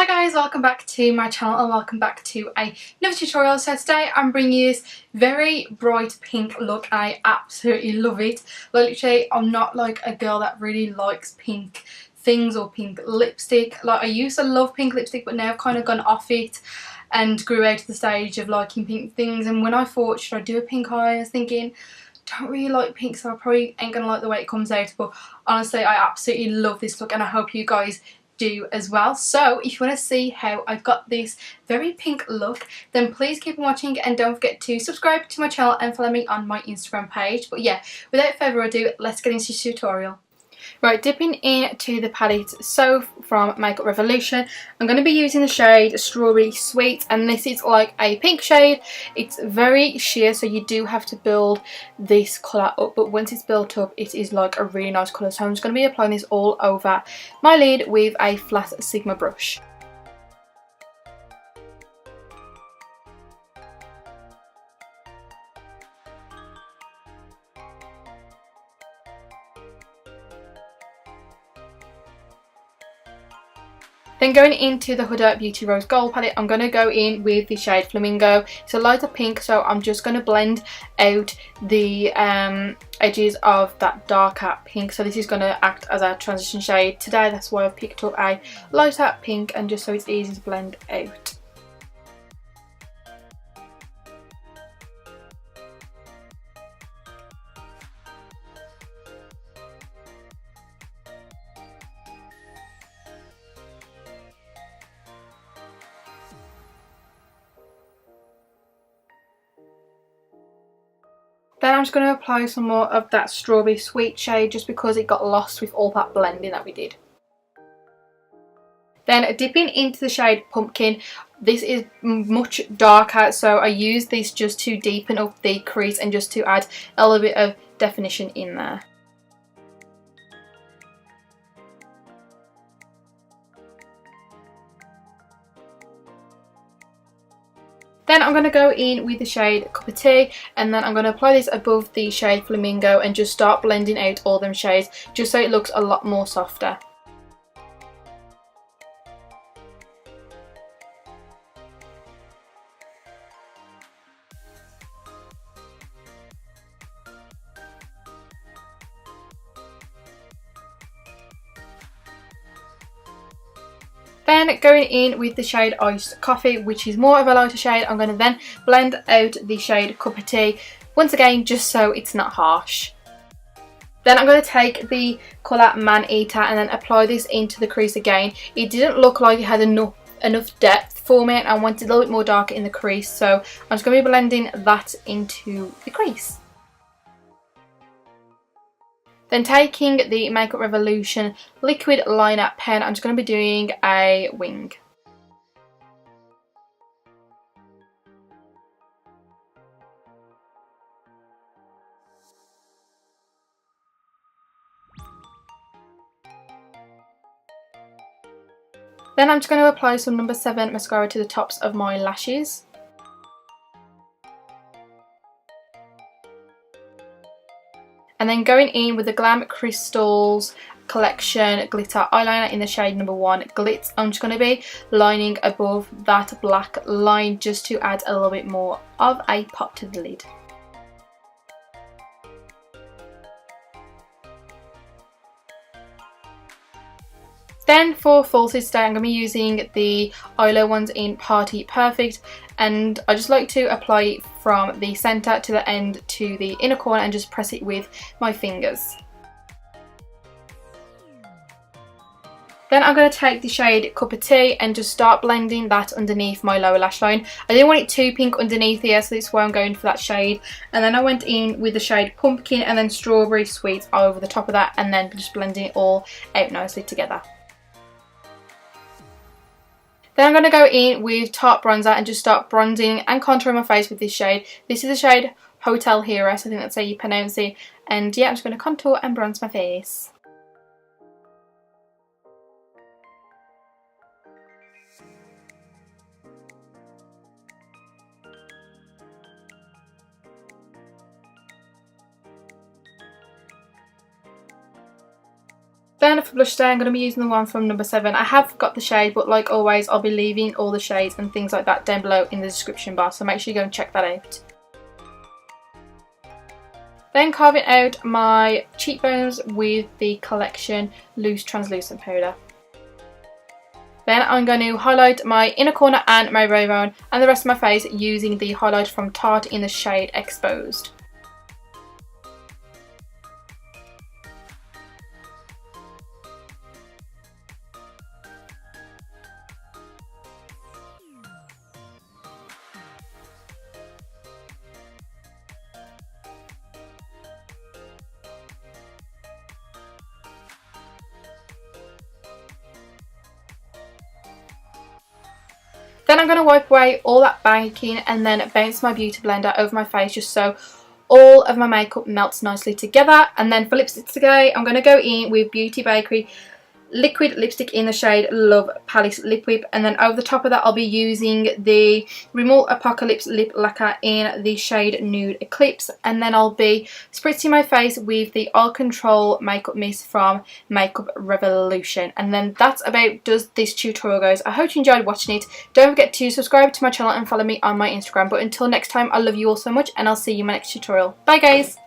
Hi guys, welcome back to my channel and welcome back to another tutorial. So today I'm bringing you this very bright pink look. I absolutely love it. Like, literally, I'm not like a girl that really likes pink things or pink lipstick. Like, I used to love pink lipstick, but now I've kind of gone off it and grew out to the stage of liking pink things. And when I thought, should I do a pink eye, I was thinking, don't really like pink, so I probably ain't gonna like the way it comes out. But honestly, I absolutely love this look and I hope you guys do as well. So if you want to see how I got this very pink look, then please keep on watching and don't forget to subscribe to my channel and follow me on my Instagram page. But yeah, without further ado, let's get into the tutorial. Right, dipping into the palette So from Makeup Revolution, I'm going to be using the shade Strawberry Sweet, and this is like a pink shade. It's very sheer, so you do have to build this colour up, but once it's built up it is like a really nice colour. So I'm just going to be applying this all over my lid with a flat Sigma brush. Then going into the Huda Beauty Rose Gold palette, I'm going to go in with the shade Flamingo. It's a lighter pink, so I'm just going to blend out the edges of that darker pink. So this is going to act as a transition shade today. That's why I've picked up a lighter pink, and just so it's easy to blend out. Then I'm just going to apply some more of that Strawberry Sweet shade just because it got lost with all that blending that we did. Then dipping into the shade Pumpkin. This is much darker, so I use this just to deepen up the crease and just to add a little bit of definition in there. Then I'm going to go in with the shade Cup of Tea, and then I'm going to apply this above the shade Flamingo and just start blending out all them shades just so it looks a lot more softer. Then going in with the shade Iced Coffee, which is more of a lighter shade, I'm going to then blend out the shade Cup of Tea, once again just so it's not harsh. Then I'm going to take the colour Man Eater and then apply this into the crease again. It didn't look like it had enough depth for me, and I wanted a little bit more darker in the crease, so I'm just going to be blending that into the crease. Then taking the Makeup Revolution liquid liner pen, I'm just going to be doing a wing. Then I'm just going to apply some number 7 mascara to the tops of my lashes. And then going in with the Glam Crystals Collection Glitter Eyeliner in the shade number 1 Glitz. I'm just going to be lining above that black line just to add a little bit more of a pop to the lid. Then for falsies today, I'm going to be using the Eyelure ones in Party Perfect, and I just like to apply it from the centre to the end to the inner corner and just press it with my fingers. Then I'm going to take the shade Cup of Tea and just start blending that underneath my lower lash line. I didn't want it too pink underneath here, so that's why I'm going for that shade. And then I went in with the shade Pumpkin and then Strawberry Sweet over the top of that, and then just blending it all out nicely together. Then I'm going to go in with Tart bronzer and just start bronzing and contouring my face with this shade. This is the shade Hotel Hero, so I think that's how you pronounce it. And yeah, I'm just going to contour and bronze my face. Then for blush today, I'm going to be using the one from number 7. I have got the shade, but like always, I'll be leaving all the shades and things like that down below in the description bar, so make sure you go and check that out. Then carving out my cheekbones with the Collection Loose Translucent Powder. Then I'm going to highlight my inner corner and my brow bone and the rest of my face using the highlight from Tart in the shade Exposed. Then I'm going to wipe away all that baking and then bounce my beauty blender over my face just so all of my makeup melts nicely together. And then for lipstick today, I'm going to go in with Beauty Bakery liquid lipstick in the shade Love Palace Lip Whip, and then over the top of that I'll be using the Rimmel Apocalyptic Lip Lacquer in the shade Nude Eclipse, and then I'll be spritzing my face with the All Control Makeup Mist from Makeup Revolution. And then that's about does this tutorial, guys. I hope you enjoyed watching it. Don't forget to subscribe to my channel and follow me on my Instagram. But until next time, I love you all so much and I'll see you in my next tutorial. Bye guys!